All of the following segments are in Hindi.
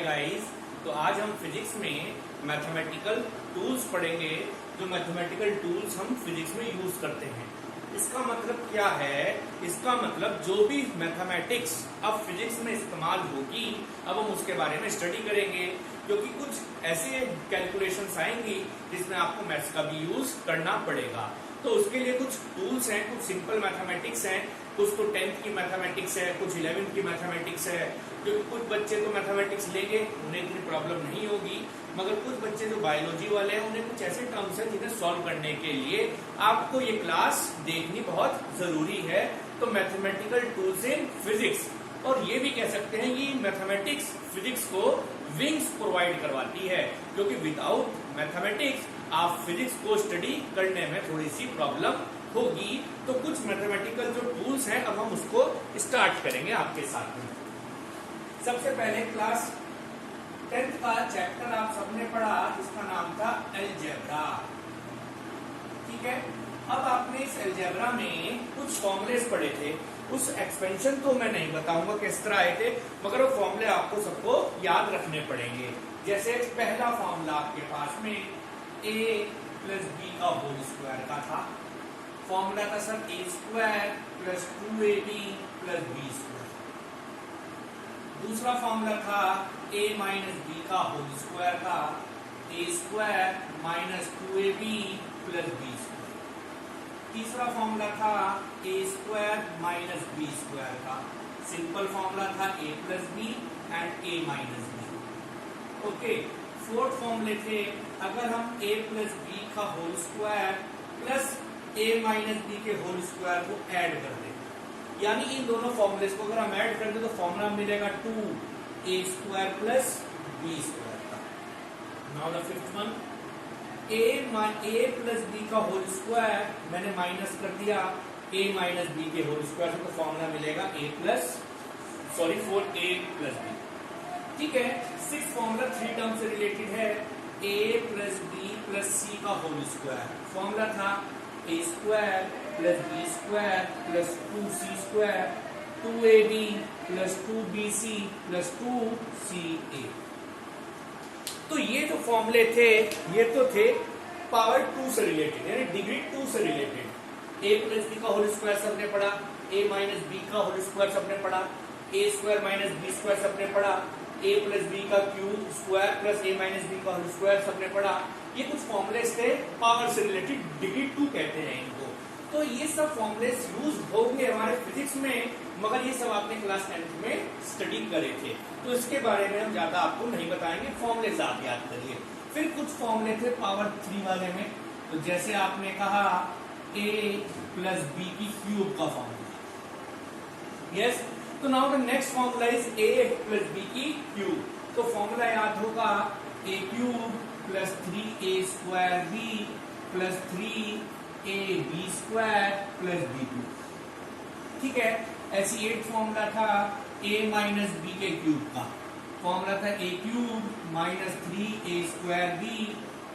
गाइस, तो आज हम फिजिक्स में मैथमेटिकल टूल्स पढ़ेंगे। जो मैथमेटिकल टूल्स हम फिजिक्स में यूज करते हैं, इसका मतलब क्या है? इसका मतलब जो भी मैथमेटिक्स अब फिजिक्स में इस्तेमाल होगी, अब हम उसके बारे में स्टडी करेंगे, क्योंकि कुछ ऐसे कैलकुलेशंस आएंगी जिसमें आपको मैथ्स का भी यूज करना पड़ेगा। तो उसके लिए कुछ टूल्स हैं, कुछ सिंपल मैथमेटिक्स हैं, कुछ तो 10th की मैथमेटिक्स है, कुछ 11th की मैथमेटिक्स है। क्योंकि कुछ बच्चे तो मैथमेटिक्स लेंगे, उन्हें इतनी प्रॉब्लम नहीं होगी, मगर कुछ बच्चे जो बायोलॉजी वाले हैं उन्हें कुछ ऐसे टर्म्स हैं जिन्हें सॉल्व करने के लिए आपको ये क्लास देखनी बहुत जरूरी है। तो मैथमेटिकल टूल्स इन फिजिक्स, और ये भी कह सकते हैं कि मैथमेटिक्स फिजिक्स को विंग्स प्रोवाइड करवाती है, क्योंकि विदाउट मैथमेटिक्स आप फिजिक्स को स्टडी करने में थोड़ी सी प्रॉब्लम होगी। तो कुछ मैथमेटिकल जो टूल्स हैं अब हम उसको स्टार्ट करेंगे आपके साथ में। सबसे पहले क्लास 10th का चैप्टर आप सबने पढ़ा जिसका नाम था अलजेब्रा, ठीक है। अब आपने इस अलजेब्रा में कुछ फॉर्मूलेस पढ़े थे। उस एक्सपेंशन तो मैं नहीं बताऊंगा किस तरह आए थे, मगर वो फॉर्मूले आपको सबको याद रखने पड़ेंगे। जैसे पहला फॉर्मूला आपके पास में a प्लस बी का होल स्क्वायर का था। फॉर्मूला था sir a square plus 2ab plus B square. दूसरा फॉर्मूला था a माइनस बी का होल स्क्वायर का, a square minus 2ab plus B square. तीसरा फॉर्मूला था a square minus b square का। सिंपल फॉर्मूला था a plus b and a minus b. Okay, fourth फॉर्मूले थे, अगर हम a प्लस बी का whole square plus a minus B के होल स्क्वायर को ऐड कर दें, यानी इन दोनों फॉर्मूलेस को अगर हम ऐड कर दें तो फॉर्मूला मिलेगा 2a square plus b square का। Now the fifth one, a plus B का होल स्क्वायर मैंने माइनस कर दिया a माइनस बी के होल स्क्वायर से, तो फॉर्मूला मिलेगा 4a प्लस b, ठीक है। सिक्स फॉर्मूला 3 टर्म से रिलेटेड है, a plus B plus C का होल स्क्वायर। फॉर्मूला था a square plus B square plus 2c square, 2ab plus 2bc plus 2ca। तो ये जो फॉर्मूले थे ये तो थे पावर 2 से रिलेटेड, यानी डिग्री 2 से रिलेटेड। a प्लस बी का होल स्क्वायर सबने पढ़ा, a माइनस बी का होल स्क्वायर सबने पढ़ा, a square minus b square सबने पढ़ा, a प्लस बी का cube square plus a minus b का होल स्क्वायर सबने पढ़ा। ये कुछ फॉर्मुलेस थे पावर से रिलेटेड, डिग्री 2 कहते हैं इनको। तो ये सब फॉर्मुलेस यूज होंगे हमारे फिजिक्स में, मगर ये सब आपने क्लास 10th में स्टडी करे थे, तो इसके बारे में हम ज्यादा आपको नहीं बताएंगे, फॉर्मुलेस आप याद करिए। फिर कुछ फॉर्मुले थे पावर 3 वाले में, तो जैसे आपने कहा a प्लस बी की क्यूब का फॉर्मूला, यस। तो now the next formula is a plus b की क्यूब। तो फॉर्मूला याद होगा a cube plus 3a square b plus 3ab square plus b cube, ठीक है। ऐसी 8 फॉर्मूला था a माइनस बी के क्यूब का। फॉर्मूला था a cube minus 3a square b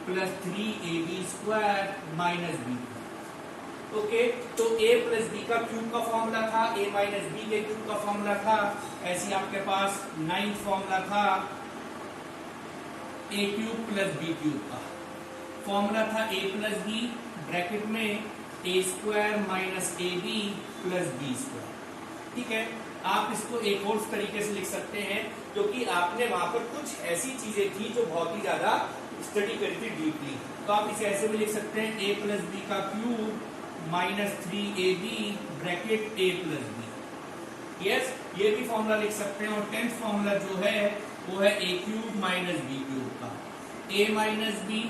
plus 3ab square minus b। Okay, तो a प्लस बी का क्यूब का फॉर्मूला था, a माइनस बी के क्यूब का फॉर्मूला था। ऐसे आपके पास 9th फॉर्मूला था a cube plus b cube का। फॉर्मूला था a प्लस बी ब्रैकेट में a square minus ab plus b square, ठीक है। आप इसको एक और तरीके से लिख सकते हैं, क्योंकि आपने वहां पर कुछ ऐसी चीजें थी जो बहुत ही ज्यादा स्टडी करी थी डीपली, तो आप इसे ऐसे भी लिख सकते हैं a प्लस बी का cube minus 3ab bracket a plus b, yes. ये भी फॉर्मूला लिख सकते हैं। और 10th फॉर्मूला जो है वो है a cube minus b cube का, a minus b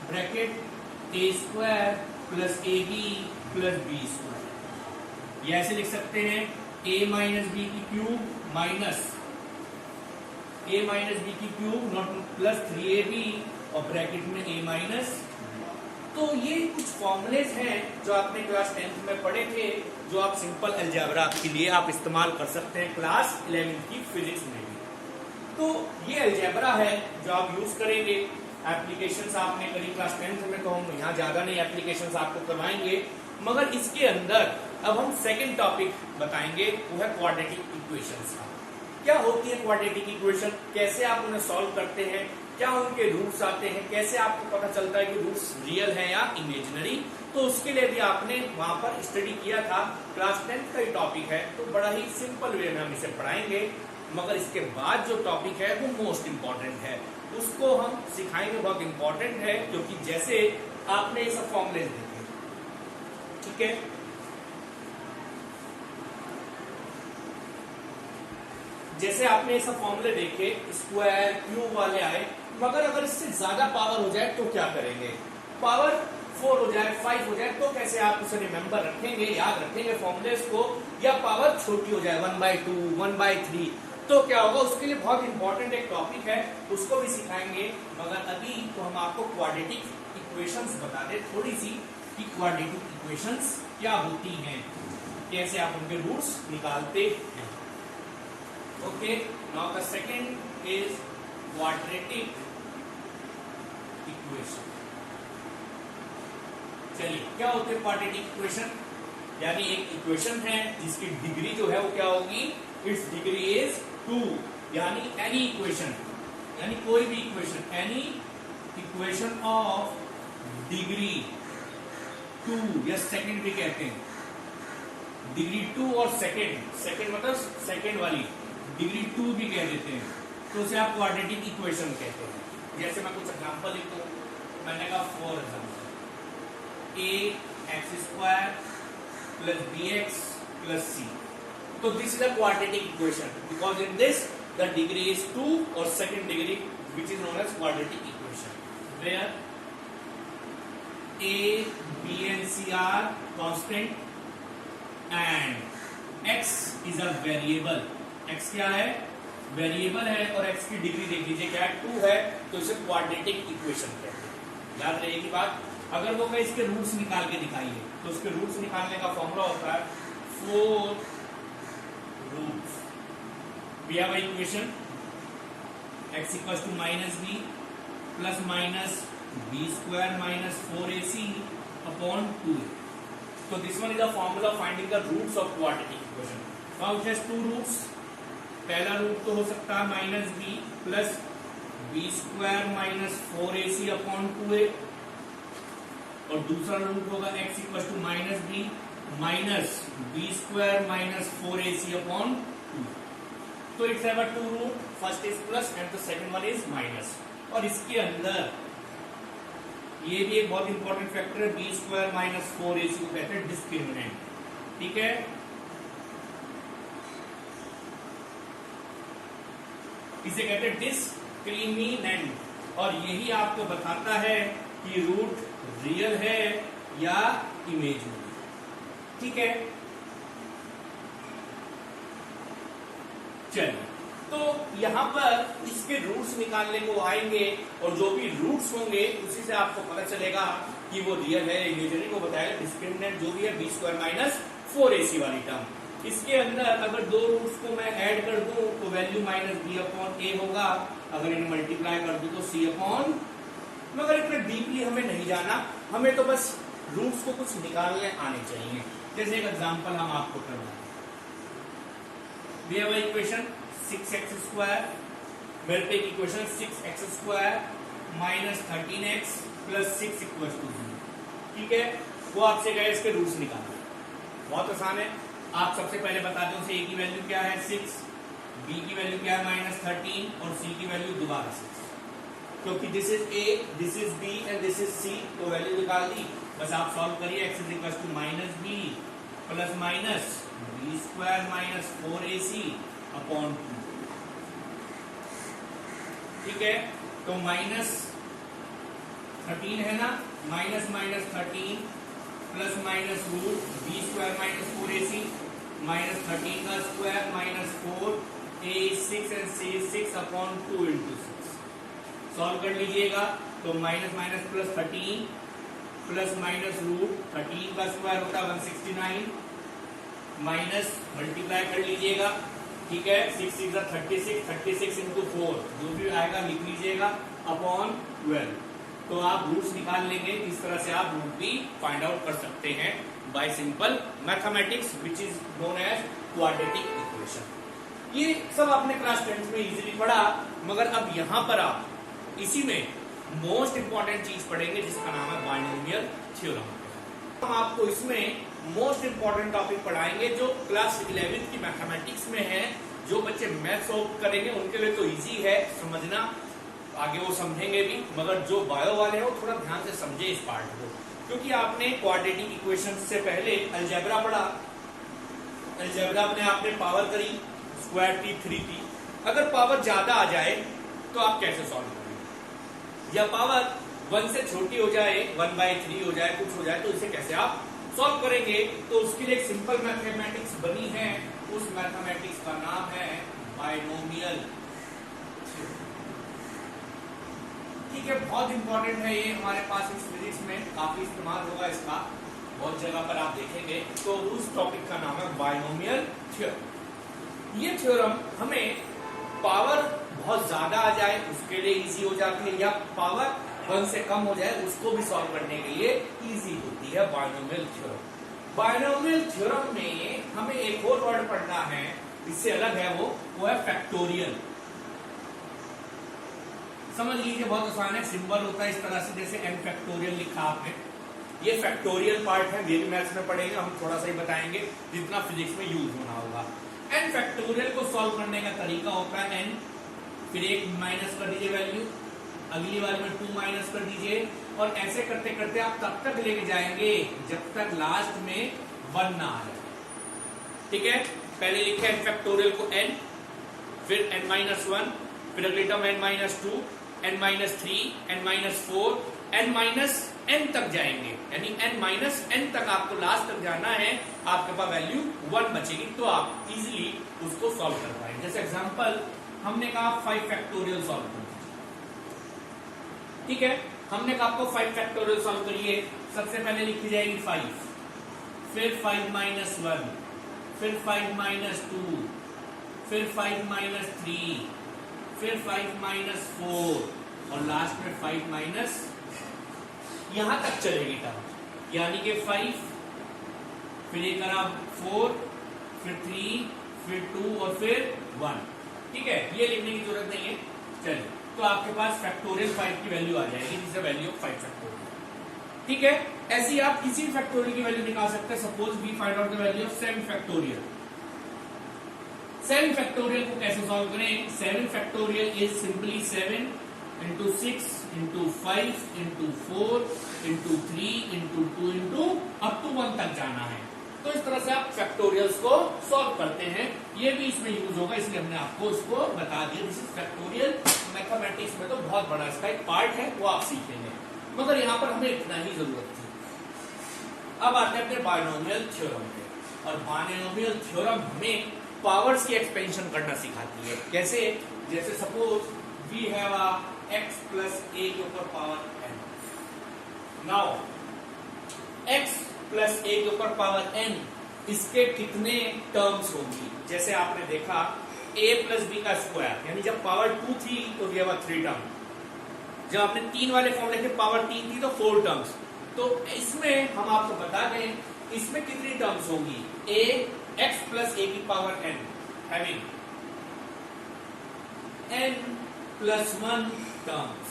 bracket a square plus ab plus b square. ये ऐसे लिख सकते हैं a माइनस बी की cube minus a minus b की क्यूब नॉट प्लस 3ab और ब्रैकेट में a माइनस। तो ये कुछ फॉर्मुलेस हैं जो आपने क्लास 10th में पढ़े थे, जो आप सिंपल अलजेब्रा के लिए आप इस्तेमाल कर सकते हैं क्लास 11th की फिजिक्स में भी। तो ये अलजेब्रा है जो आप यूज करेंगे। एप्लीकेशंस आपने करी क्लास 10th में, तो हम यहाँ ज्यादा नहीं एप्लीकेशंस आपको करवाएंगे, मगर इसके अंदर अब हम सेकंड टॉपिक बताएंगे, वो है क्वाड्रेटिक इक्वेशंस का। क्या होती है क्वाड्रेटिक इक्वेशन, कैसे आप उन्हें सॉल्व करते हैं, क्या उनके रूट्स आते हैं, कैसे आपको पता चलता है कि रूट्स रियल है या इमेजिनरी। तो उसके लिए भी आपने वहां पर स्टडी किया था, क्लास 10th का ही टॉपिक है, तो बड़ा ही सिंपल वे में हम इसे पढ़ाएंगे। मगर इसके बाद जो टॉपिक है वो मोस्ट इंपॉर्टेंट है, उसको हम सिखाएंगे, बहुत इंपॉर्टेंट है, क्योंकि जैसे आपने ये सब फॉर्मूले देखे, ठीक है, जैसे आपने ये सब फॉर्मूले देखे, स्क्वायर क्यूब वाले आए, मगर अगर इससे ज्यादा पावर हो जाए तो क्या करेंगे, पावर 4 हो जाए, 5 हो जाए, तो कैसे आप उसे रिमेंबर रखेंगे, याद रखेंगे फॉर्मूलेस को, या पावर छोटी हो जाए 1/2, 1/3, तो क्या होगा, उसके लिए बहुत इंपॉर्टेंट एक टॉपिक है, उसको भी सिखाएंगे। मगर अभी तो हम आपको क्वाड्रेटिक इक्वेशंस बता दें थोड़ी सी, कि क्वाड्रेटिक इक्वेशंस क्या होती हैं, कैसे आप उनके रूट्स निकालते हैं। Okay, now the second is quadratic equation. चलिए, क्या होते हैं क्वाड्रेटिक इक्वेशन, यानी एक इक्वेशन है जिसकी डिग्री जो है वो क्या होगी, इट्स डिग्री इज 2, यानी एनी इक्वेशन, यानी कोई भी equation, any equation of degree 2 या सेकंड भी कहते हैं, डिग्री 2 और सेकंड मतलब सेकंड वाली डिग्री 2 भी कह देते हैं, तो उसे आप क्वाड्रेटिक इक्वेशन कहते हैं। जैसे मैं कुछ एग्जांपल लिखता हूं, मैंने कहा for example ax² plus bx plus c, so this is a quadratic equation because in this the degree is 2 or second degree, which is known as quadratic equation, where a, b and c are constant and x is a variable, x क्या है, वेरिएबल है, और x की डिग्री देख लीजिए क्या है, 2 है, तो इसे क्वाड्रेटिक इक्वेशन कहते हैं। याद रहेगी बात। अगर वो मैं इसके रूट्स निकाल के दिखाइए, तो उसके रूट्स निकालने का फॉर्मूला होता है 4 roots. We have equation x equals to -b plus minus b² minus 4ac upon 2a। तो this one is the formula finding the roots of quadratic equation. Now it has 2 roots. पहला रूट तो हो सकता है -b plus b² minus 4ac upon 2a, और दूसरा रूट होगा x equal to -b minus b² minus 4ac upon 2। तो it's have a 2 root, first is plus and the second one is minus. और इसके अंदर ये भी एक बहुत इंपॉर्टेंट फैक्टर है, b² माइनस 4ac को कहते हैं डिस्क्रिमिनेंट, ठीक है। इसे कहते हैं डिस्क्रिमिनेंट, और यही आपको बताता है कि रूट रियल है या इमेजिनरी, ठीक है। चलिए, तो यहां पर इसके रूट्स निकालने को आएंगे, और जो भी रूट्स होंगे उसी से आपको पता चलेगा कि वो रियल है, इमेजिनरी को बताएगा। डिस्क्रिमिनेंट जो भी है b² माइनस 4ac वाली टर्म, इसके अंदर अगर 2 रूट्स को मैं ऐड कर दूं तो वैल्यू -b अपॉन a होगा, अगर इन्हें मल्टीप्लाई कर दूं तो c अपॉन, मगर इतना डीपली हमें नहीं जाना, हमें तो बस रूट्स को कुछ निकालने आने चाहिए। जैसे एक एग्जांपल हम आपको करवाएं, we have a equation 6x², मेरे पे equation 6x² minus 13x plus 6 equal to 0, ठीक है। वो आपसे कहे इसके रूट्स निकालना, बहुत आसान है। आप सबसे पहले बता दो a की वैल्यू क्या है 6, b की वैल्यू क्या है -13, और c की वैल्यू दोबारा 6, क्योंकि this is a, this is b and this is c, तो वैल्यू निकाल दी। बस आप सॉल्व करिए, x is equal to -b plus minus b² minus 4ac upon 2, ठीक है। तो -13 है ना, -13 plus minus root b² minus 4ac minus 13 का square minus 4, a 6 and c 6 upon 2 into 6। Solve कर लीजिएगा, तो minus minus plus 13 plus minus root 13 का स्क्वायर होता है 169, माइनस मल्टीप्लाई कर लीजिएगा, ठीक है। 6 6 36, 36 इंटू 4 जो भी आएगा लिख लीजिएगा अपॉन 12। तो आप रूट्स निकाल लेंगे, इस तरह से आप रूट भी फाइंड आउट कर सकते हैं by simple mathematics, which is known as quadratic equation. ये सब आपने क्लास 10th में इजीली पढ़ा, मगर अब यहां पर आप इसी में मोस्ट इंपॉर्टेंट चीज पढ़ेंगे जिसका नाम है बाइनोमियल थ्योरम। हम आपको इसमें मोस्ट इंपॉर्टेंट टॉपिक पढ़ाएंगे जो क्लास 11th की मैथमेटिक्स में है। जो बच्चे मैथ सॉल्व करेंगे उनके लिए तो इजी है समझना, आगे वो समझेंगे भी, मगर जो बायो वाले हैं वो थोड़ा ध्यान से समझे इस पार्ट को, क्योंकि आपने क्वाड्रेटिक इक्वेशन से पहले अलजेब्रा पढ़ा। अलजेब्रा में आपने पावर करी, स्क्वायर थी, 3 थी। अगर पावर ज्यादा आ जाए तो आप कैसे सॉल्व करेंगे, या पावर 1 से छोटी हो जाए, 1/3 हो जाए, कुछ हो जाए, तो इसे कैसे आप सॉल्व करेंगे। तो उसके लिए एक सिंपल मैथमेटिक्स बनी है, उस मैथमेटिक्स का नाम है बाइनोमियल। ठीक है, बहुत इंपॉर्टेंट है ये, हमारे पास इस फिजिक्स में काफी इस्तेमाल होगा इसका, बहुत जगह पर आप देखेंगे। तो उस टॉपिक का नाम है बाइनोमियल थ्योरम। ये थ्योरम हमें पावर बहुत ज्यादा आ जाए उसके लिए इजी हो जाती है, या पावर 1 से कम हो जाए उसको भी सॉल्व करने के लिए इजी होती है बाइनोमियल थ्योरम। बाइनोमियल थ्योरम में हमें एक और वर्ड पढ़ना है, इससे अलग है, वो है फैक्टोरियल। समझ लीजिए, बहुत आसान है, सिंबल होता है इस तरह से, जैसे n फैक्टोरियल लिखा आपने, ये फैक्टोरियल पार्ट है, ये भी मैथ्स में पढ़ेंगे, हम थोड़ा सा ही बताएंगे जितना फिजिक्स में यूज होना होगा। n फैक्टोरियल को सॉल्व करने का तरीका होता है n, फिर एक माइनस कर दीजिए वैल्यू, अगली बार में 2 माइनस कर दीजिए, और ऐसे करते करते आप तब तक लेके जाएंगे जब तक लास्ट में 1 ना आ जाए। ठीक है, पहले लिखे n फैक्टोरियल को n, फिर n-1, फिर अगली term n-2, n-3, n-4, n-n तक जाएंगे, यानी n-n तक आपको लास्ट तक जाना है, आपके पास वैल्यू 1 बचेगी, तो आप इजीली उसको सॉल्व कर पाएंगे। जैसे एग्जांपल हमने कहा 5 फैक्टोरियल सॉल्व करो, ठीक है, हमने कहा आपको 5 फैक्टोरियल सॉल्व करिए। सबसे पहले लिखी जाएगी 5, फिर 5-1, फिर 5-2, फिर 5-3, फिर 5-4, और लास्ट में 5- यहां तक चलेगी टर्म, यानी कि 5, फिर एक 4, फिर 3, फिर 2 और फिर 1। ठीक है, ये लिखने की जरूरत नहीं है। चलिए, तो आपके पास फैक्टोरियल 5 की वैल्यू आ जाएगी, जिसे वैल्यू ऑफ 5 फैक्टोरियल। ठीक है, ऐसे ही आप किसी फैक्टोरियल की वैल्यू निकाल सकते हैं। Suppose we find out the value of 7 factorial. 7 factorial को कैसे सॉल्व करें? 7 factorial is simply 7 into 6 into 5 into 4 into 3 into 2 into up to 1 तक जाना है। तो इस तरह से आप फैक्टोरियल्स को सॉल्व करते हैं, ये भी इसमें यूज होगा, इसलिए हमने आपको इसको बता दिया। This is factorial. मैथमेटिक्स में तो बहुत बड़ा इसका एक पार्ट है, वो आप सीखेंगे, मगर यहाँ पर हमें इतना ही जरूरत थी। अब आते हैं अपने बाइनोमियल थ्योरम पे, और बाइनोमियल थ्योरम हमें पावर्स की एक्सपेंशन करना सिखाती है। कैसे? जैसे suppose we have a x plus a के ऊपर power n। Now x plus a के ऊपर पावर n, इसके कितने टर्म्स होंगी? जैसे आपने देखा a plus b का स्क्वायर, यानी जब पावर 2 थी तो वी हैव 3 टर्म, जब आपने 3 वाले फॉर्मूले के पावर 3 थी तो 4 टर्म्स। तो इसमें हम आपको बता दें इसमें कितनी टर्म्स होंगी? a x plus a की power n having n plus 1 terms,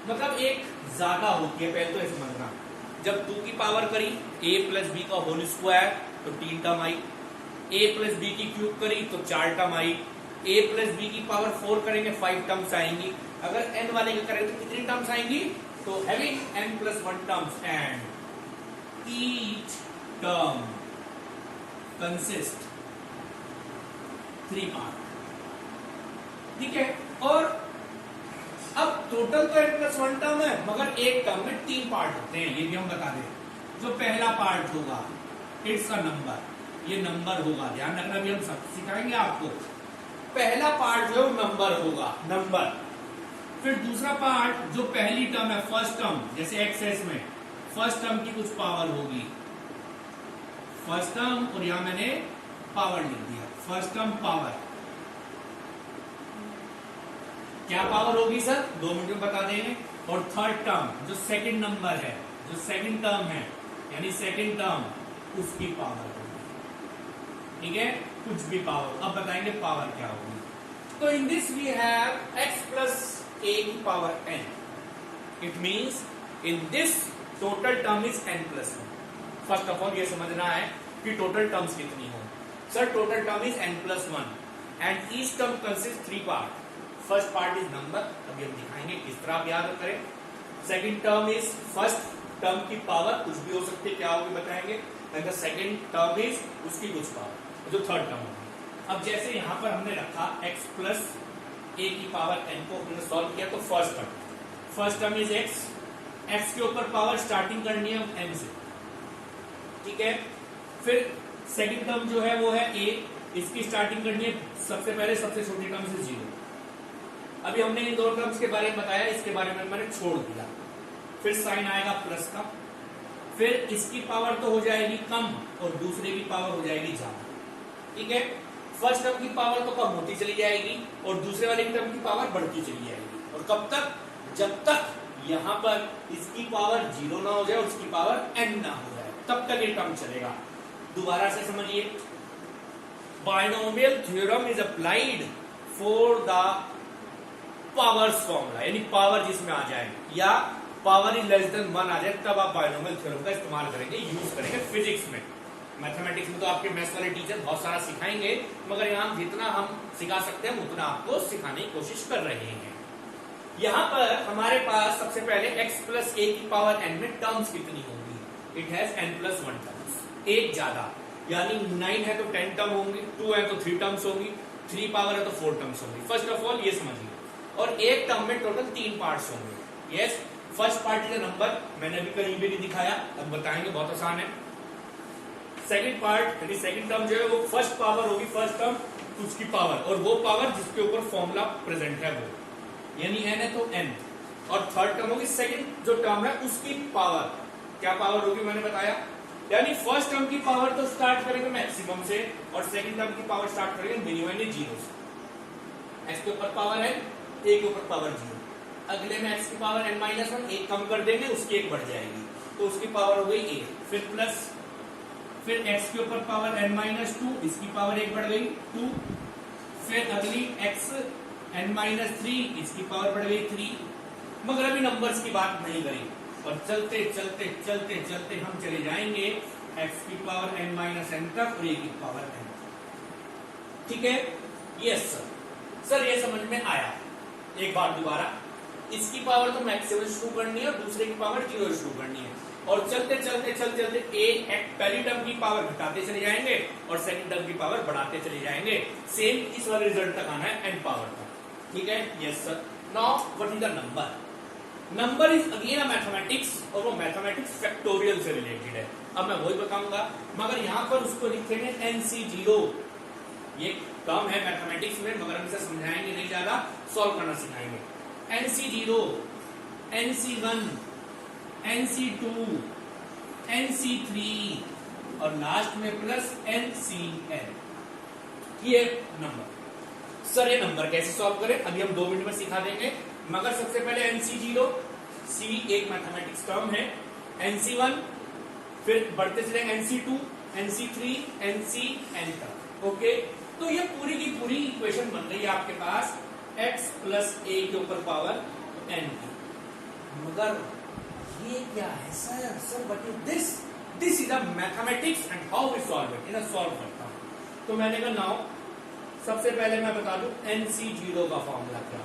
मतलब एक ज्यादा होती है। पहले तो ऐसे समझना, जब 2 की पावर करी a प्लस बी का होल स्क्वायर तो 3 टर्म आई, a प्लस बी की क्यूब करी तो 4 टर्म आई, a प्लस बी की पावर 4 करेंगे 5 टर्म्स आएंगी। अगर n वाले का करें तो कितनी टर्म्स आएंगी? तो having n plus 1 terms and each term consist 3 part. ठीक है, और अब टोटल तो n प्लस 1 टर्म है, मगर एक टर्म में 3 पार्ट होते हैं, ये भी हम बता दें। जो पहला पार्ट होगा इट्स अ नंबर, ये नंबर होगा, ध्यान रखना, भी हम सब सिखाएंगे आपको। पहला पार्ट जो नंबर होगा, नंबर। फिर दूसरा पार्ट जो पहली टर्म है, फर्स्ट टर्म, जैसे एक्सेस में फर्स्ट टर्म की कुछ पावर होगी, फर्स्ट टर्म, और यहां मैंने पावर लिख दिया, फर्स्ट टर्म पावर। क्या पावर होगी सर? 2 मिनट में बता देंगे। और थर्ड टर्म जो सेकंड नंबर है, जो सेकंड टर्म है, यानी सेकंड टर्म, उसकी पावर होगी। ठीक है, कुछ भी पावर। अब बताएंगे पावर क्या होगी। तो in this we have x plus a की power n। It means in this total term is n plus one. First of all ये समझना है कि टोटल टर्म्स कितनी हो। Sir total term is n plus one and each term consist three part. First part is number, अभी हम दिखाएंगे किस तरह आप याद करें। Second term is first term की पावर, कुछ भी हो सकती है, क्या होगी बताएंगे। And the second term is उसकी कुछ पावर, जो थर्ड टर्म होगी। अब जैसे यहां पर हमने रखा x प्लस a की पावर n को हमने सॉल्व किया, तो फर्स्ट टर्म इज x के ऊपर पावर स्टार्टिंग करनी है n से, ठीक है। फिर सेकंड टर्म जो है वो है a, इसकी स्टार्टिंग करनी है सबसे पहले सबसे छोटी टर्म से 0। अभी हमने इन दो टर्म्स के बारे में बताया, इसके बारे में मैंने छोड़ दिया। फिर साइन आएगा प्लस का, फिर इसकी पावर तो हो जाएगी कम और दूसरे की पावर हो जाएगी ज्यादा, ठीक है। फर्स्ट टर्म की पावर तो कम होती चली जाएगी और दूसरे वाले टर्म की पावर बढ़ती चली जाएगी। और कब तक? जब तक यहां पर इसकी पावर 0 ना हो जाए और उसकी पावर n ना हो जाए, तब तक ये टर्म चलेगा। दोबारा से समझिए, binomial theorem is applied for the powers formula, यानी पावर जिसमें आ जाए या पावर इज लेस देन 1 आ जाए, तब आप बायनोमियल थ्योरम का इस्तेमाल करेंगे, यूज करेंगे फिजिक्स में। मैथमेटिक्स में तो आपके मैथ्स वाले टीचर बहुत सारा सिखाएंगे, मगर यहाँ जितना हम सिखा सकते हैं उतना आपको सिखाने की कोशिश कर रहे हैं। यहाँ पर हमारे पास सबसे पहले x प्लस a की पावर n में टर्म्स कितनी होंगी? It has n plus 1 terms, एक ज्यादा, यानी 9 है तो 10 टर्म होंगी, 2 है तो 3 टर्म्स होंगी, 3 पावर है तो 4 टर्म्स होंगी। फर्स्ट ऑफ ऑल ये समझिए। और एक टर्म में टोटल 3 पार्ट्स होंगे। Yes, first part is a number, मैंने अभी कहीं भी नहीं दिखाया, अब बताएंगे, बहुत आसान है। सेकंड पार्ट यानी सेकंड टर्म जो है वो फर्स्ट पावर होगी, फर्स्ट टर्म उसकी पावर, और वो पावर जिसके ऊपर फॉर्मूला प्रेजेंट है वो, यानी n है तो n। और थर्ड टर्म होगी सेकंड जो टर्म है उसकी पावर, क्या पावर होगी मैंने बताया। यानी फर्स्ट टर्म की पावर तो स्टार्ट करेंगे मैक्सिमम से और सेकंड टर्म की पावर स्टार्ट करेंगे मिनिमम यानी 0 से। x के ऊपर पावर है, a के ऊपर पावर 0, अगले में x की पावर n माइनस 1, एक कम कर देंगे उसकी एक बढ़ जाएगी, तो उसकी पावर हो गई a। फिर प्लस, फिर x के ऊपर पावर n माइनस 2, इसकी पावर एक बढ़ गई 2। फिर अगली x n माइनस 3, इसकी पावर बढ़ गई 3। मगर अभी नंबर्स की बात नहीं करी, और चलते चलते चलते चलते हम चले जाएंगे x की पावर n माइनस n तक और a की पावर n, ठीक है। यस सर ये समझ में आया। एक बार दोबारा, इसकी पावर तो मैक्सिमम शुरू करनी है और दूसरे की पावर 0 शुरू करनी है, और चलते चलते चलते चलते पहली टर्म की पावर घटाते चले जाएंगे और सेकंड टर्म की पावर बढ़ाते चले जाएंगे। सेम इस वाले रिजल्ट तक आना है n पावर तक, ठीक है। Yes sir. Now what is the number? Number is again a mathematics, और वो मैथमेटिक्स फैक्टोरियल से रिलेटेड है। अब मैं वही बताऊंगा, मगर यहां पर उसको लिखेंगे NC0। ये टर्म है मैथमेटिक्स में, मगर हम इसे समझाएंगे नहीं, ज्यादा सॉल्व करना सिखाएंगे। NC0, NC1, NC2, NC3 और लास्ट में प्लस NCN। ये नंबर। सर ये नंबर कैसे सॉल्व करें? अभी हम 2 मिनट में सिखा देंगे, मगर सबसे पहले NC0, C एक मैथमेटिक्स टर्म है, NC1, फिर बढ़ते चले NC2, NC3, NCN तक, ओके। तो ये पूरी की पूरी इक्वेशन बन रही है आपके पास x प्लस a के ऊपर पावर n की। मगर ये क्या है सर? Sir what is this? This is a mathematics and how we solve it. इन्हें सॉल्व करता हूं, तो मैंने कहा नाउ सबसे पहले मैं बता दूं NC0 का फॉर्मूला क्या,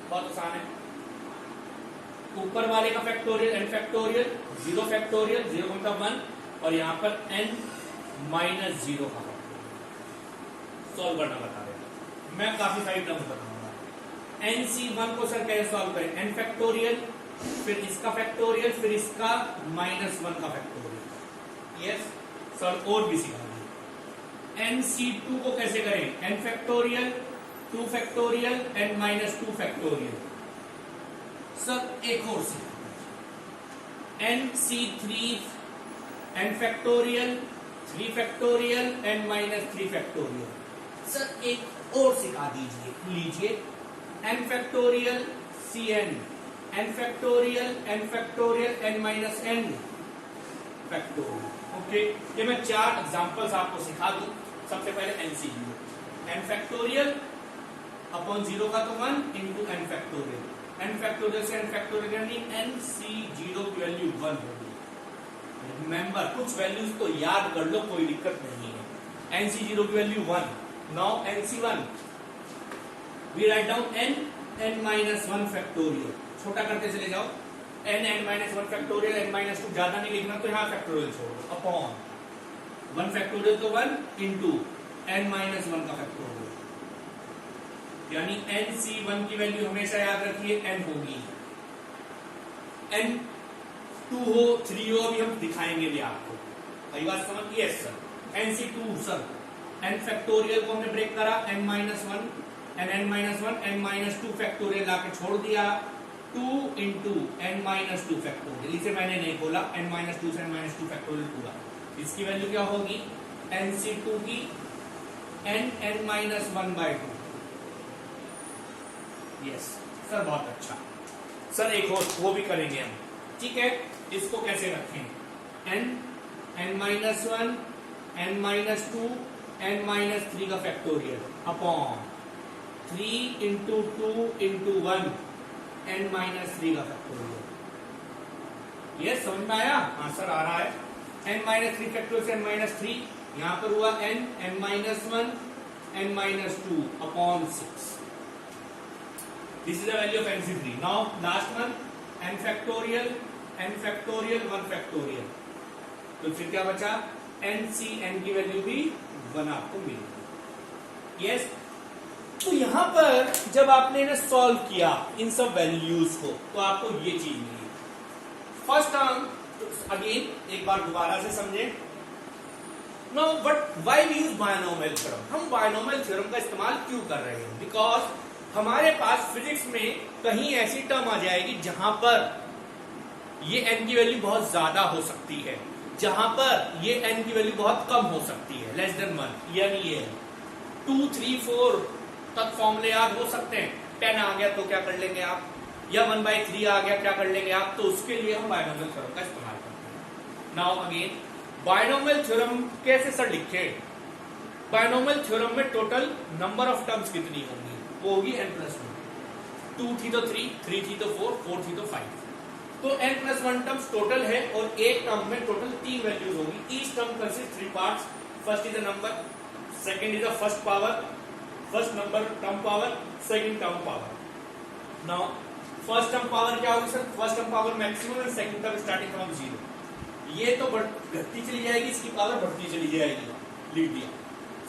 बहुत आसान है। ऊपर वाले का फैक्टोरियल n फैक्टोरियल, 0 फैक्टोरियल, 0 मतलब 1, और यहां पर n माइनस 0 का सॉल्व करना बता देगा। मैं काफी सारी टर्म्स बताऊंगा। NC1 को सर कैसे सॉल्व करें? n फैक्टोरियल, फिर इसका फैक्टोरियल, फिर इसका -1 का फैक्टोरियल। यस सर, और भी सिखा दी। NC2 को कैसे करें? n factorial, 2 factorial, n minus 2 factorial. Sir एक और सिखा। NC3, n factorial, 3 factorial, n minus 3 factorial. Sir एक और सिखा दीजिए, लीजिए n factorial Cn, n factorial, n factorial, n minus n factorial, okay. ये मैं 4 एग्जांपल्स आपको सिखा दूं। सबसे पहले NC 0, n फैक्टोरियल अपॉन 0 का तो 1 into n factorial, n factorial से n फैक्टोरियल यानी NC 0 की वैल्यू 1 होगी। रिमेंबर कुछ वैल्यूज तो याद कर लो, कोई दिक्कत नहीं है। NC 0 की value 1, now NC 1 we write down n minus 1 factorial, छोटा करते चले जाओ, n minus 1 factorial, n minus 2 ज्यादा नहीं लिखना तो यहाँ फैक्टोरियल छोड़ो, अपॉन 1 फैक्टोरियल तो 1 इंटू n माइनस 1 का फैक्टोरियल, यानी NC1 की वैल्यू हमेशा याद रखिए n होगी, n 2 हो 3 हो अभी हम दिखाएंगे भी आपको, कई बात समझ गए? Yes sir. NC2 sir n factorial को हमने ब्रेक करा, n minus 1 n minus 1 n minus 2 factorial लाके छोड़ दिया, 2 इंटू n माइनस 2 फैक्टोरियल, इसे मैंने नहीं खोला, n माइनस 2 से n माइनस 2 फैक्टोरियल पूरा, इसकी वैल्यू क्या होगी NC2 की n माइनस 1/2। यस सर, बहुत अच्छा सर, एक और वो भी करेंगे हम, ठीक है। इसको कैसे रखें, n minus 1 n minus 2 n minus 3 का factorial upon 3 into 2 into 1 n minus 3 का फैक्टोरियल। ये समझ में आया? हाँ सर आ रहा है। n माइनस 3 फैक्टोरियल से n माइनस 3, यहां पर हुआ n minus 1 n minus 2 upon 6। This is the value of NC3। Now last one n factorial 1 factorial, तो फिर क्या बचा, n की वैल्यू भी 1 आपको मिलेगी। यस, तो यहां पर जब आपने इन्हें सॉल्व किया इन सब वैल्यूज को, तो आपको ये चीज मिली। फर्स्ट टर्म अगेन एक बार दोबारा से समझे। Now but why we use binomial theorem, हम बायनोमियल थ्योरम का इस्तेमाल क्यों कर रहे हैं? बिकॉज हमारे पास फिजिक्स में कहीं ऐसी टर्म आ जाएगी जहां पर ये n की वैल्यू बहुत ज्यादा हो सकती है, जहां पर ये n की वैल्यू बहुत कम हो सकती है, लेस देन 1, यानी ये 2 3 4 तक फॉर्मूले याद हो सकते हैं। 10 आ गया तो क्या कर लेंगे आप, या 1/3 आ गया क्या कर लेंगे आप, तो उसके लिए हम बायनोमियल थ्योरम का इस्तेमाल करते हैं। नाउ अगेन बायनोमियल थ्योरम कैसे सर लिखे? बायनोमियल थ्योरम में टोटल नंबर ऑफ टर्म्स कितनी होंगी? वो होगी n+1। 2 थी तो 3, 3 थी तो 4, 4 थी तो 5, तो n+1 टर्म्स टोटल है, और एक टर्म में टोटल 3 वैल्यूज होगी। Each term consist 3 parts, first is a number, second is a first power, first number term power, second term power. Now first term power क्या होगी sir? First term power maximum and second term starting from 0। ये तो घटती चली जाएगी, इसकी पावर बढ़ती चली जाएगी, लिख दिया।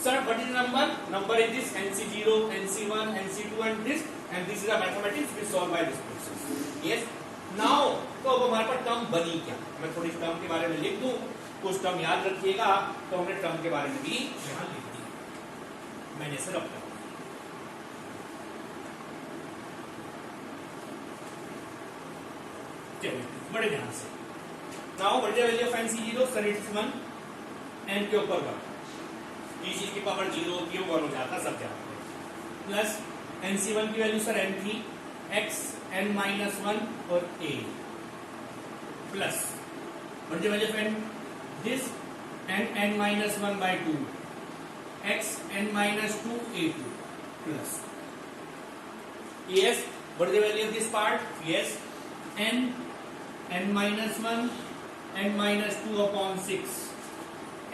Sir what is number? Number is this NC0 NC1 NC2 and this is a mathematics we solve by this process. Yes, now तो अब हमारे पास टर्म बनी क्या? मैं थोड़ी टर्म के बारे में लिख दूं, कुछ टर्म याद रखिएगा, तो हमने टर्म के बारे में भी यहां लिख दिया, मैंने सिर्फ अपना बड़े ध्यान से। Now what is the value of NC0? Sir it is 1, n के ऊपर 1, ई चीज की पावर 0 होती है, 1 हो जाता, सब जानते हैं। प्लस NC1 की वैल्यू सर n थी, x n माइनस 1 और a, plus what is the value of n? This n minus 1/2, x n minus 2 a2, plus yes, what is the value of this part? Yes, n minus 1 n minus 2 upon 6,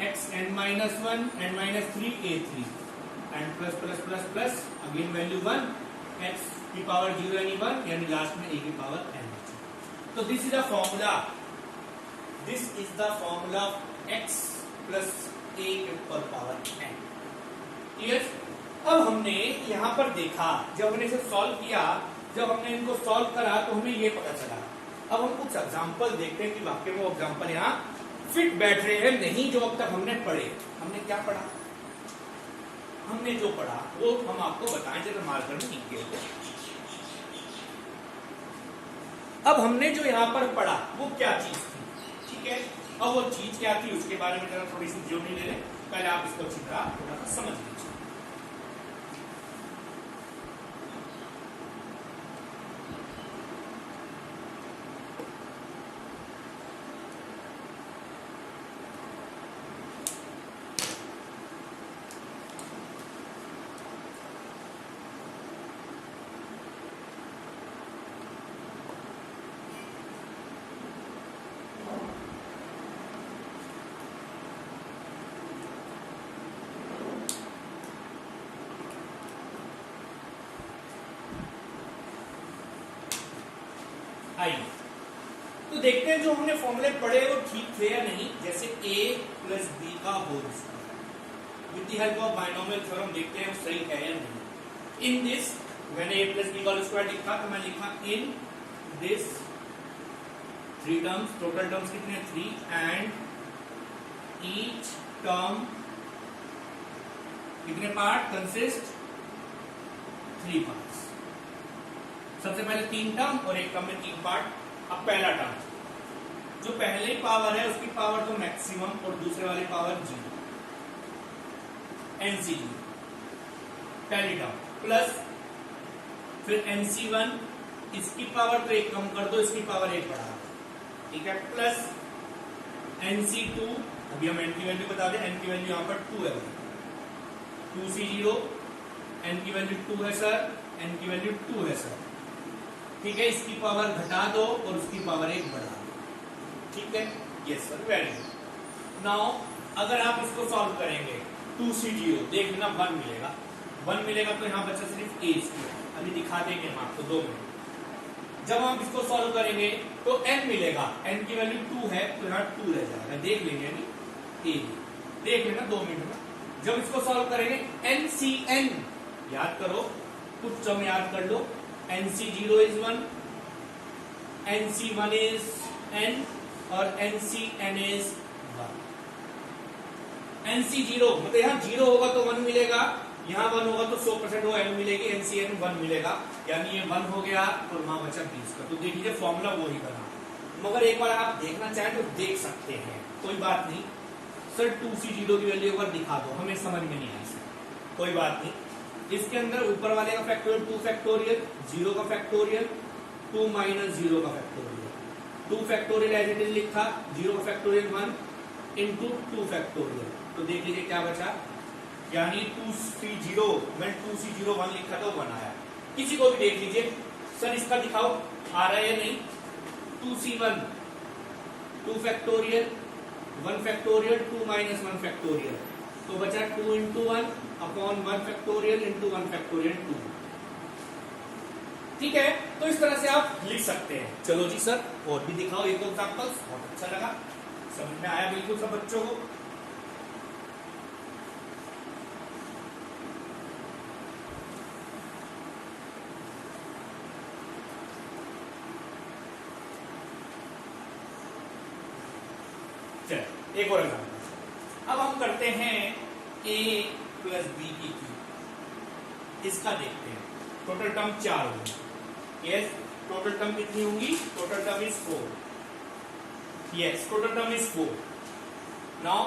x n minus 1 n minus 3 a3, and plus again value 1, x की पावर 0 यानी 1, यानी लास्ट में a की पावर n। तो this is the formula, this is the formula of x plus a के ऊपर पावर n। क्लियर? अब हमने यहां पर देखा, जब हमने इसे सॉल्व किया, जब हमने इनको सॉल्व करा तो हमें ये पता चला। अब हम कुछ एग्जांपल देखते हैं कि वाकई में वो एग्जांपल यहाँ फिट बैठ रहे हैं नहीं, जो अब तक हमने पढ़े। हमने क्या पढ़ा? हमने जो पढ़ा वो हम आपको बताएं, जरा मार्कर में लिखिए। अब हमने जो यहाँ पर पढ़ा वो क्या चीज थी, ठीक है? अब वो चीज क्या थी उसके बारे में जरा थोड़ी सी ज्योमेट्री ले लें, पहले आप इसको अच्छी तरह थोड़ा सा समझ लीजिए। आई। तो देखते हैं जो हमने फॉर्मूले पढ़े वो ठीक थे या नहीं। जैसे a प्लस बी का whole square with the help of binomial theorem देखते हैं वो सही है या नहीं। इन दिस मैंने a प्लस बी का होल स्क्वायर लिखा तो मैं लिखा in this three terms, total terms कितने 3 एंड ईच टर्म कितने पार्ट कंसिस्ट 3 पार्ट्स। सबसे पहले 3 टर्म और एक टर्म में 3 पार्ट। अब पहला टर्म जो पहले पावर है उसकी पावर तो मैक्सिमम और दूसरे वाली पावर 0 NC0 पहली टर्म प्लस फिर NC1 इसकी पावर तो एक कम कर दो, इसकी पावर एक बढ़ा दो, ठीक है, प्लस NC2 अभी हम n की वैल्यू बता दें, n की वैल्यू यहां पर 2 है, 2C0 n की वैल्यू 2 है सर, n की वैल्यू 2 है सर, ठीक है, इसकी पावर घटा दो और उसकी पावर एक बढ़ा दो, ठीक है, yes sir, very good. Now अगर आप इसको सॉल्व करेंगे 2C0 देख लेना 1 मिलेगा, 1 मिलेगा तो यहाँ बचा सिर्फ a स्क्वायर, अभी दिखा देंगे हम आपको 2 मिनट। जब हम इसको सॉल्व करेंगे तो n मिलेगा, n की वैल्यू 2 है तो यहाँ 2 रह जाएगा, देख लेंगे अभी a, देख लेना 2 मिनट में। जब इसको सॉल्व करेंगे NCN याद करो, कुछ टर्म याद कर लो, NC0 is 1, NC1 is n और NCN इज 1। NC0 मतलब यहाँ 0 होगा तो 1 मिलेगा, यहाँ 1 होगा तो 100% वो n मिलेगी, NCN 1 मिलेगा, यानी ये 1 हो गया और वहां बचा 20 का। तो देख लीजिए फॉर्मूला वो ही बना, मगर एक बार आप देखना चाहें तो देख सकते हैं, कोई बात नहीं सर 2C0 की वैल्यू एक बार दिखा दो, हमें समझ में नहीं आई सर, कोई बात नहीं। इसके अंदर ऊपर वाले का फैक्टोरियल 2 फैक्टोरियल, 0 का फैक्टोरियल 2 माइनस 0 का factorial, 2 factorial as it is लिखा, 0 का फैक्टोरियल 1 इंटू 2 फैक्टोरियल, तो देख लीजिए क्या बचा, यानी 2C0 मैं 2C0 1 लिखा था 1 आया। किसी को भी देख लीजिए सर इसका दिखाओ आ रहा है या नहीं, 2C1 2 factorial 1 factorial 2 minus 1 factorial, तो बचा 2 into 1 upon 1 factorial into 1 factorial 2, ठीक है। तो इस तरह से आप लिख सकते हैं। चलो जी सर और भी दिखाओ एक दो एग्जांपल्स, बहुत अच्छा लगा, समझ में आया बिल्कुल सब बच्चों को। चलिए एक और एग्जांपल, अब हम करते हैं a प्लस बी की क्यूब, इसका देखते हैं। टोटल टर्म 4 होंगी, यस, टोटल टर्म कितनी होंगी, total term is 4, yes, total term is 4। Now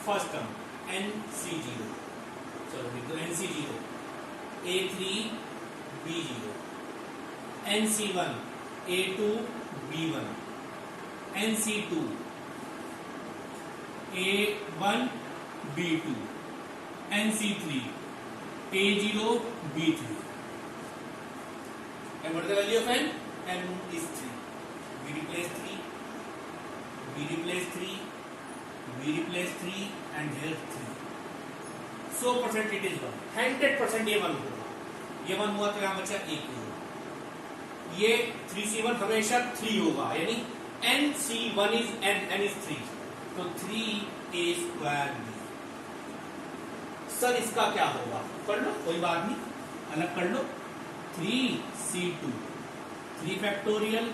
first term NC0, चलो लिख दो NC0, A3 B0, NC1 A2 B1, NC2 A1 B2, NC3 A0 B3, and what is the value of n? N is 3. We replace 3, we replace 3, we replace 3 and here 3. 100% it is 1, 100% ये 1 होगा, ये 1 हुआ तो यहाँ बचा 1 होगा, ये 3C1 हमेशा 3 होगा, यानी NC1 is n is 3, तो 3a स्क्वायर b। सर इसका क्या होगा, कर लो कोई बात नहीं, अलग कर लो, 3C2 3 factorial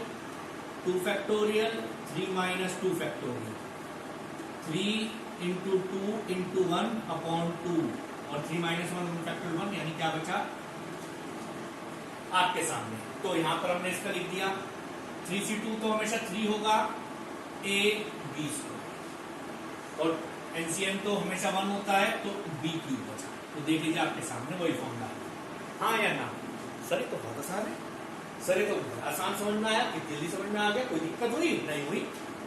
2 factorial 3 minus 2 factorial, 3 into 2 into 1 upon 2 और 3 माइनस 1 फैक्टोरियल 1, यानी क्या बचा आपके सामने। तो यहां पर हमने इसका लिख दिया 3C2 तो हमेशा 3 होगा, a b स्क्वायर, और NCN तो हमेशा 1 होता है तो b क्यूब बचा। तो देख लीजिए आपके सामने वही फॉर्मूला है, हाँ या ना। सर ये तो बहुत आसान है, सर ये तो आसान समझ में आया, कितनी जल्दी समझ में आ गया, कोई दिक्कत हुई नहीं हुई।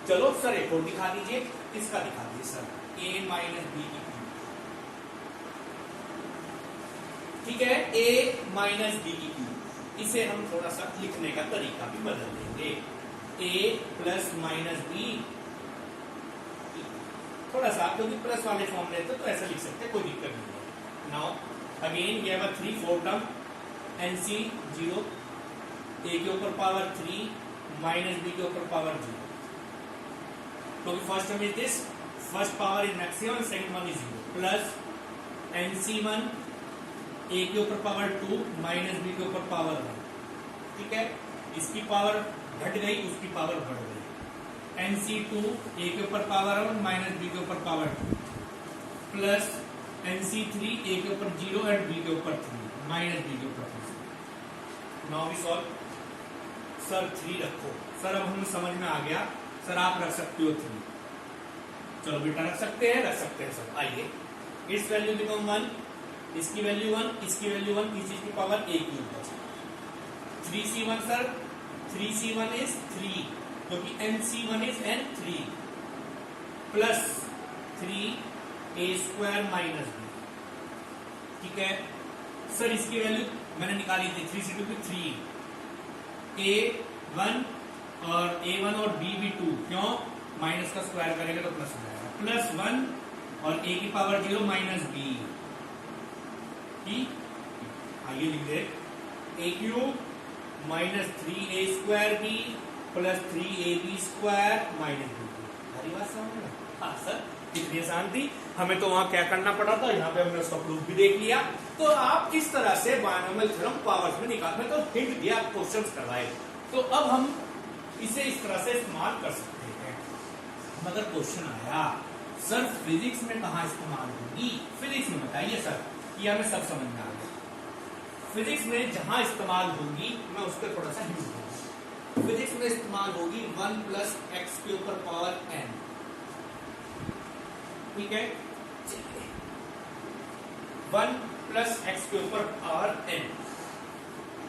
चलो सर एक और दिखा दीजिए, इसका दिखा दीजिए सर, a माइनस बी की क्यूब, ठीक है, a माइनस बी की क्यूब। इसे हम थोड़ा सा लिखने का तरीका भी बदल देंगे, a प्लस माइनस बी, थोड़ा सा क्योंकि प्लस वाले फॉर्म लेते तो ऐसा लिख सकते, कोई दिक्कत नहीं है। Now again we have a 3 4 term NC0, a के ऊपर पावर 3 माइनस बी के ऊपर पावर 0, क्योंकि first term is this, first power is maximum, second one is 0, plus NC1 ए के ऊपर पावर 2 माइनस बी के ऊपर पावर 1, ठीक है, इसकी पावर घट गई, उसकी पावर बढ़ गई, NC2 ए के ऊपर पावर 1 माइनस बी के ऊपर पावर 2, प्लस NC3 ए के ऊपर 0 एंड बी के ऊपर 3 माइनस बी के ऊपर 3। Now we solve. सर 3 रखो, सर अब हमें समझ में आ गया, सर आप रख सकते हो 3, चलो बेटा रख सकते हैं सर। आइए, इट्स वैल्यू बिकम 1, इसकी वैल्यू 1, इसकी वैल्यू 1, इस चीज की पावर a क्यूब बचा। 3c1 सर, 3c1 इज 3, क्योंकि NC1 is N3, plus 3a² minus b, ठीक है सर। इसकी वैल्यू मैंने निकाली थी, 3c2 की 3, a1 और a1 और b भी 2, क्यों, माइनस का स्क्वायर करेंगे तो प्लस हो जाएगा, प्लस 1 और a की पावर 0 माइनस b, आइए लिख दे, a cube minus 3a² b plus 3ab² minus b। हरी बात समझ में? हाँ सर, कितनी आसान थी, हमें तो वहां क्या करना पड़ा था, यहाँ पे हमने उसका प्रूफ भी देख लिया। तो आप किस तरह से बायनोमियल थ्योरम पावर्स में निकाल, मैं तो हिंट दिया, क्वेश्चंस करवाए, तो अब हम इसे इस तरह से इस्तेमाल कर सकते हैं। मगर क्वेश्चन आया, सर फिजिक्स में कहाँ इस्तेमाल होगी, फिजिक्स में बताइए सर, ये हमें सब समझ में आ गया। फिजिक्स में जहां इस्तेमाल होगी, मैं उस पर थोड़ा सा हिंट दूंगा। फिजिक्स में इस्तेमाल होगी 1 प्लस एक्स के ऊपर पावर n, ठीक है, 1 प्लस एक्स के ऊपर पावर n,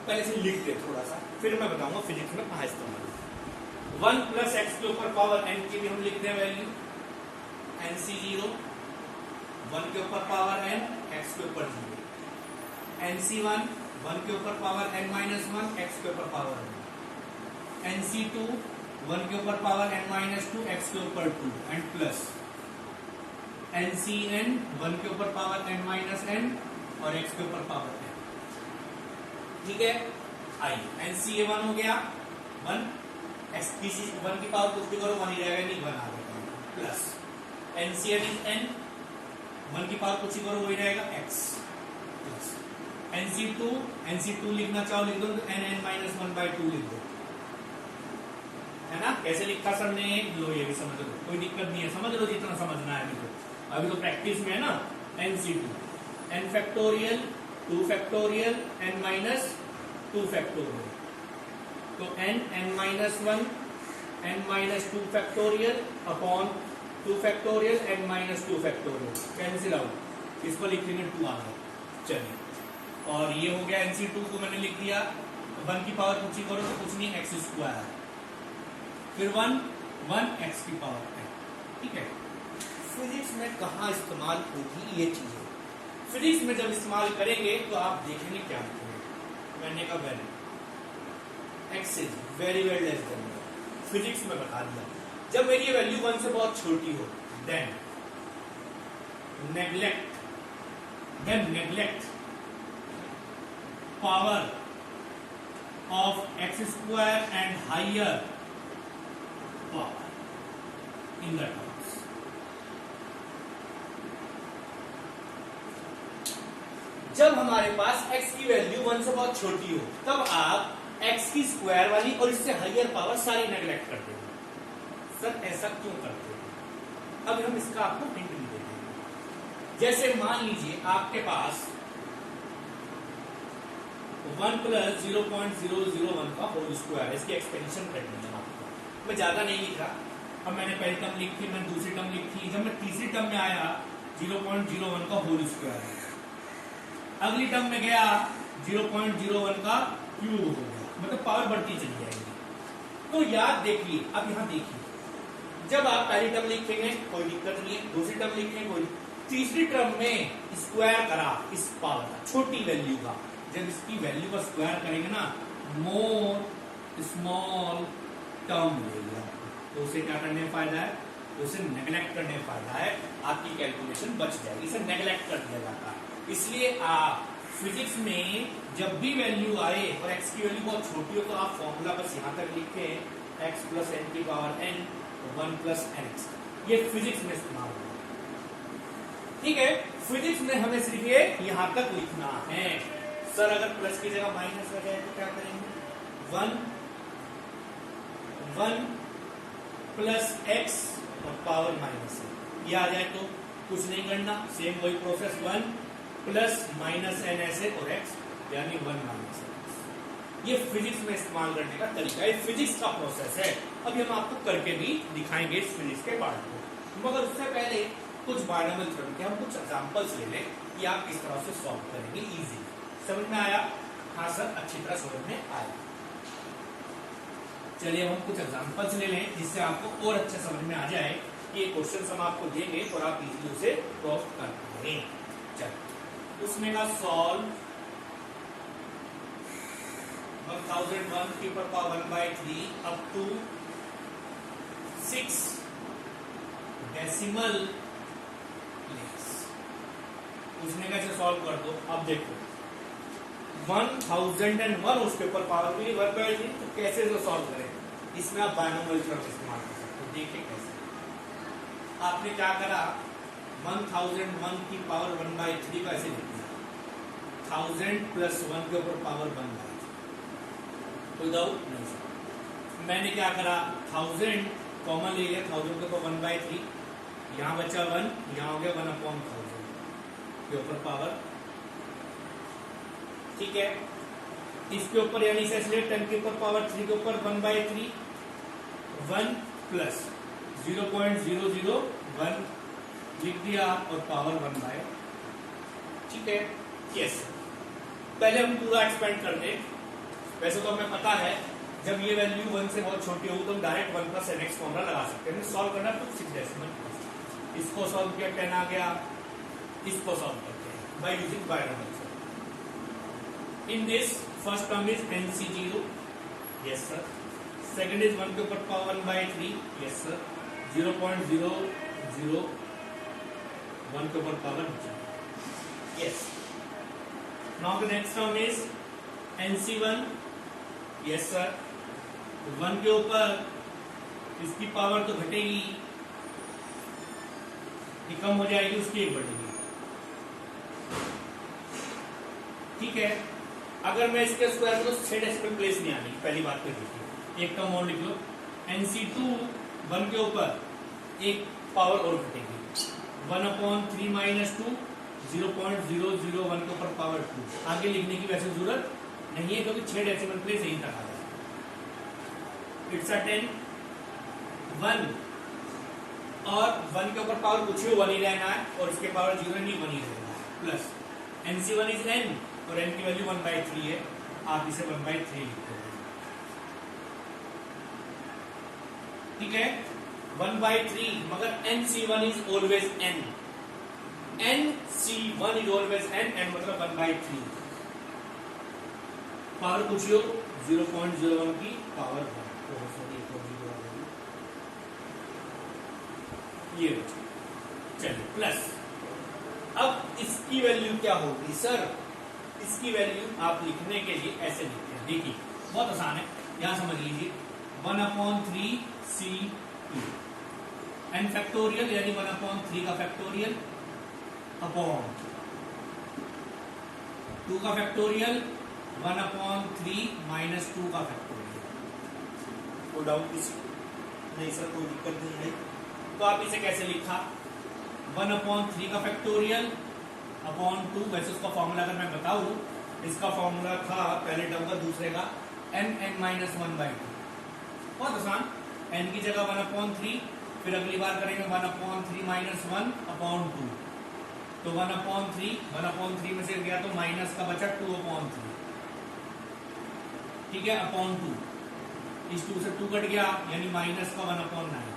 पहले से लिख दे थोड़ा सा, फिर मैं बताऊंगा फिजिक्स में कहां इस्तेमाल होगी। 1 प्लस एक्स के ऊपर पावर n की भी हम लिखते हैं वैल्यू NC0, 1 के ऊपर पावर n, x के ऊपर 0, NC1 1 के ऊपर पावर n माइनस 1, x के ऊपर पावर 1, NC2 1 के ऊपर पावर n माइनस 2, x के ऊपर 2, एंड प्लस NCn 1 के ऊपर पावर n माइनस n और x के ऊपर पावर n, ठीक है। आइए, NCa1 हो गया 1, x किसी 1 की पावर कुछ भी करो 1 ही रहेगा, नहीं 1 आ गया, प्लस NCn इज n, 1 की पावर कुछ ही करो वही रहेगा x, प्लस NC2 लिखना चाहो लिख दो, nn माइनस 1/2 लिख दो, है ना। कैसे लिखा सर ने, लो ये भी समझ लो, कोई दिक्कत नहीं है, समझ लो जितना समझना है अभी तो प्रैक्टिस में है ना। NC2 n factorial 2 factorial n minus 2 factorial, तो n minus 1 n minus 2 factorial upon 2 factorial n minus 2 factorial, cancel out, इस पर लिखेंगे 2 आ गया, चलिए। और ये हो गया NC2 को मैंने लिख दिया, 1 की पावर कुछ ही करो तो कुछ नहीं, x², फिर 1 x की पावर n, ठीक है। फिजिक्स में कहाँ इस्तेमाल होगी ये चीजें, फिजिक्स में जब इस्तेमाल करेंगे तो आप देखेंगे क्या लिखेंगे, मैंने कहा value x is very very less than, physics में बता दिया। जब मेरी वैल्यू 1 से बहुत छोटी हो, then neglect power of x² and higher power in the terms. जब हमारे पास x की वैल्यू 1 से बहुत छोटी हो, तब आप x की स्क्वायर वाली और इससे हाइयर पावर सारी नेग्लेक्ट कर देंगे। सर ऐसा क्यों करते हैं, अब हम इसका आपको हिंट भी देंगे। जैसे मान लीजिए आपके पास 1 प्लस 0.001 का होल स्क्वायर, इसकी एक्सपेंशन करनी है आपको, मैं ज्यादा नहीं लिख रहा, अब मैंने पहली टर्म लिखी, मैंने दूसरी टर्म लिखी, जब मैं तीसरी टर्म में आया 0.01 का होल स्क्वायर, अगली टर्म में गया 0.01 का क्यूब हो गया, मतलब पावर बढ़ती चली जाएगी। तो याद देखिए, अब यहाँ देखिए, जब आप पहली टर्म लिखेंगे कोई दिक्कत नहीं है, दूसरी टर्म लिखेंगे कोई, तीसरी टर्म में स्क्वायर करा इस पावर का, छोटी वैल्यू का, जब इसकी वैल्यू का स्क्वायर करेंगे ना, मोर स्मॉल टर्म मिलेगा, तो उसे क्या करने में फायदा है, उसे नेग्लेक्ट करने में फायदा है, आपकी कैलकुलेशन बच जाएगी, इसे नेग्लेक्ट कर दिया जाता है। इसलिए आप फिजिक्स में जब भी वैल्यू आए और x की वैल्यू बहुत छोटी हो तो आप फॉर्मूला बस यहाँ तक लिखें, x प्लस एन की power n 1 plus n x. ये फिजिक्स में इस्तेमाल होगा, ठीक है। फिजिक्स में हमें सिर्फ ये यहाँ तक लिखना है। सर अगर प्लस की जगह माइनस आ जाए तो क्या करेंगे? 1 प्लस एक्स और पावर माइनस ये आ जाए तो कुछ नहीं करना, सेम वही प्रोसेस, 1 प्लस माइनस एन ऐसे और एक्स यानी 1 माइनस एक्स। ये फिजिक्स में इस्तेमाल करने का तरीका है, फिजिक्स का प्रोसेस है। अभी हम आपको करके भी दिखाएंगे इस फिजिक्स के पार्ट को, मगर उससे पहले कुछ बायनोमियल थ्योरम के हम कुछ एग्जांपल्स ले लें कि आप किस तरह से सॉल्व करेंगे। इजी समझ में आया? हाँ सर, अच्छी तरह समझ में आया। चलिए हम कुछ एग्जांपल्स ले लें जिससे आपको और अच्छे समझ में आ जाए कि ये क्वेश्चन हम आपको देंगे और आप इजीली उसे सॉल्व कर पाएंगे। चलिए उसमें का सॉल्व 1001 की power 1/3 up to 6 decimal place. उसने कैसे सॉल्व कर दो? अब देखो 1001 उसके ऊपर पावर मिली 1/3, तो कैसे इसे सॉल्व करें? इसमें आप बायनोमियल थ्योरम इस्तेमाल कर सकते हो। देखिए कैसे। आपने क्या करा, 1001 की पावर 1/3 को ऐसे लिख दिया, 1000 प्लस 1 के ऊपर पावर 1/3, कोई डाउट नहीं सर। मैंने क्या करा, 1000 कॉमन ले लिया, 1000 के ऊपर 1/3, यहाँ बचा 1, यहाँ हो गया 1/1000 के ऊपर पावर, ठीक है। इसके ऊपर यानी से 10 के ऊपर पावर 3 के ऊपर 1/3, 1 प्लस 0.001 लिख दिया और पावर 1/, ठीक है। यस, पहले हम पूरा एक्सपेंड कर दें। वैसे तो हमें पता है जब ये वैल्यू 1 से बहुत छोटी होगी तो हम direct 1 plus n x formula लगा सकते हैं। सॉल्व करना तो 6 डेसिमल, इसको सॉल्व किया 10 आ गया, इसको सॉल्व करते हैं by using binomial theorem. In this first term is NC0, yes sir. Second is 1 के ऊपर पावर 1/3, यस सर। 0.001 के ऊपर power, yes. Now the next term is NC1, yes sir. 1 के ऊपर इसकी पावर तो घटेगी, ये कम हो जाएगी, उसकी 1 बढ़ेगी, ठीक है। अगर मैं इसके स्क्वायर को 6 डेसिमल प्लेस नहीं आने की, पहली बात तो देखिए। एक टर्म और लिख लो, NC2 1 के ऊपर एक पावर और घटेगी, 1/3 माइनस 2, 0.001 के ऊपर पावर 2। आगे लिखने की वैसे जरूरत नहीं है क्योंकि 6 डेसिमल प्लेस यहीं तक आ जाए। इट्स अ 10, 1 और 1 के ऊपर पावर कुछ ही 1 ही रहना है और इसके पावर 0 नहीं 1 ही रहना है, प्लस NC1 इज n और n की वैल्यू 1/3 है, आप इसे 1/3 लिख दोगे, ठीक है। 1/3, मगर NC1 is always n, NC1 is always n, n मतलब 1/3, पावर कुछ हो 0.01 की पावर 1, ये चलिए प्लस। अब इसकी वैल्यू क्या होगी सर? इसकी वैल्यू आप लिखने के लिए ऐसे लिखते हैं, देखिए बहुत आसान है, यहां समझ लीजिए 1/3 C2 n फैक्टोरियल यानी 1/3 का फैक्टोरियल अपॉन 2 का फैक्टोरियल 1/3 माइनस 2 का फैक्टोरियल। कोई डाउट किसी? नहीं सर, कोई दिक्कत नहीं है। तो आप इसे कैसे लिखा, 1/3 का फैक्टोरियल अपॉन 2, वैसे उसका फॉर्मूला अगर मैं बताऊं, इसका फॉर्मूला था पहले टर्म का, दूसरे का n-1/2, बहुत आसान। n की जगह 1/3, फिर अगली बार करेंगे 1/3 माइनस 1/2, तो 1/3 में से गया तो माइनस का बचा 2/3, ठीक है, अपॉन 2, इस 2 से 2 कट गया यानी माइनस का 1/9,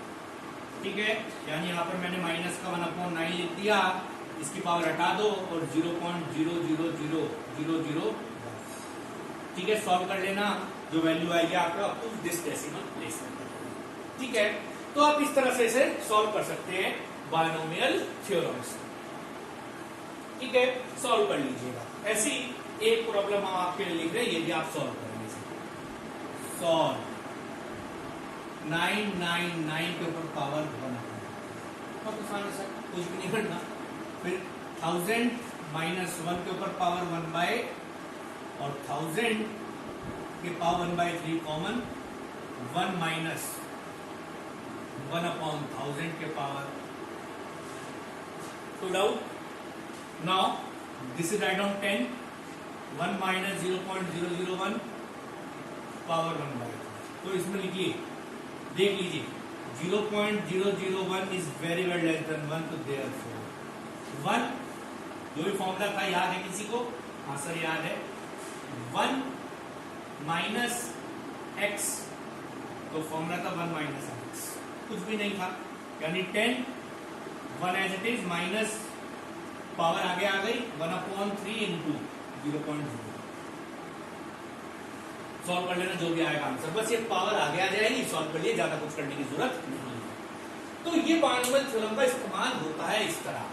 ठीक है। यानी यहाँ पर मैंने माइनस का 1/9 लिख दिया, इसकी पावर हटा दो और 0.00000, ठीक है। सॉल्व कर लेना, जो वैल्यू आएगी आपका up to this decimal place, ठीक है। तो आप इस तरह से इसे सॉल्व कर सकते हैं बायनोमियल थ्योरम से, ठीक है। सॉल्व कर लीजिएगा। ऐसी एक प्रॉब्लम हम आपके लिए लिख रहे हैं, ये भी आप सॉल्व करेंगे। सॉल्व 999 के ऊपर पावर 1 बहुत आसान है सर, कुछ भी नहीं करना। फिर 1000 माइनस 1 के ऊपर पावर 1 बाय, और 1000 के पावर 1/3 कॉमन, 1 माइनस 1/1000 के power 2 doubt. Now this is write down 10, 1 minus 0.001 power 1/3। तो इसमें लिखिए, देख लीजिए 0.001 is very well less than 1, तो देयरफॉर 1 जो भी फॉर्मूला था याद है किसी को? हाँ सर याद है, 1 माइनस एक्स, तो फॉर्मूला था 1 माइनस एक्स, कुछ भी नहीं था, यानी 10 1 as it is minus power आगे आ गई 1/3 इंटू 0.0। सॉल्व कर लेना जो भी आएगा आंसर, बस ये पावर आगे आ जाएगी, सॉल्व कर लिए, ज्यादा कुछ करने की जरूरत नहीं है। तो ये बायनोमियल थ्योरम का इस्तेमाल होता है इस तरह।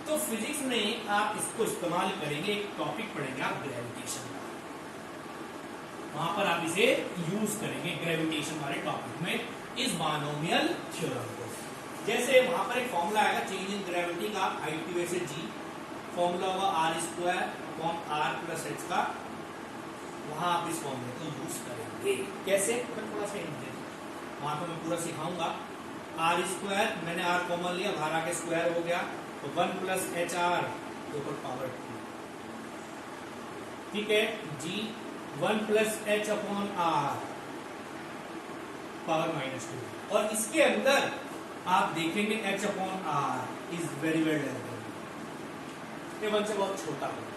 तो फिजिक्स में आप इसको इस्तेमाल करेंगे, एक टॉपिक पढ़ेंगे आप ग्रेविटेशन का, वहां पर आप इसे यूज करेंगे ग्रेविटेशन वाले टॉपिक में इस बायनोमियल थ्योरम को। जैसे वहां पर एक फॉर्मूला आएगा चेंज इन ग्रेविटी का, I2 से G, फॉर्मूला होगा r² का, वहां आप इस फॉर्मूले को यूज करेंगे। कैसे? मैं थोड़ा सा वहां पर मैं पूरा सिखाऊंगा। r², मैंने r कॉमन लिया, बाहर आके स्क्वायर हो गया, तो 1 प्लस HR के ऊपर पावर 2, ठीक है। G 1 प्लस H/R पावर -2, और इसके अंदर आप देखेंगे H/R is very well less, ये 1 से बहुत छोटा होगा,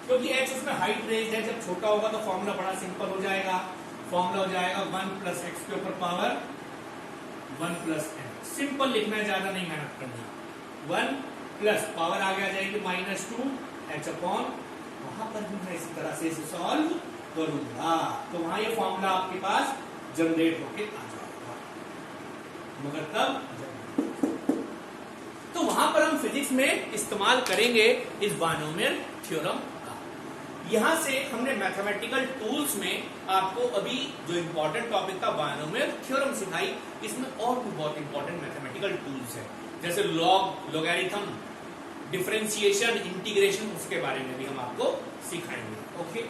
क्योंकि H उसमें हाइट रेंज है, जब छोटा होगा तो फॉर्मूला बड़ा सिंपल हो जाएगा। फॉर्मूला हो जाएगा 1 प्लस एक्स के ऊपर पावर 1 प्लस एक्स, सिंपल लिखना है, ज्यादा नहीं मेहनत करनी। 1 प्लस पावर आगे आ जाएगी -2 H/, वहां पर भी मैं इसी तरह से इसे सॉल्व करूंगा, तो वहां ये फॉर्मूला आपके पास जनरेट होके आ जाएगा, मगर तब तो वहां पर हम फिजिक्स में इस्तेमाल करेंगे इस बायनोमियल थ्योरम का। यहां से हमने मैथमेटिकल टूल्स में आपको अभी जो इंपॉर्टेंट टॉपिक था बायनोमियल थ्योरम सिखाई, इसमें और भी बहुत इंपॉर्टेंट मैथमेटिकल टूल्स है, जैसे लॉग, लॉगरिथम, डिफरेंशिएशन, इंटीग्रेशन, उसके बारे में भी हम आपको सिखाएंगे। ओके।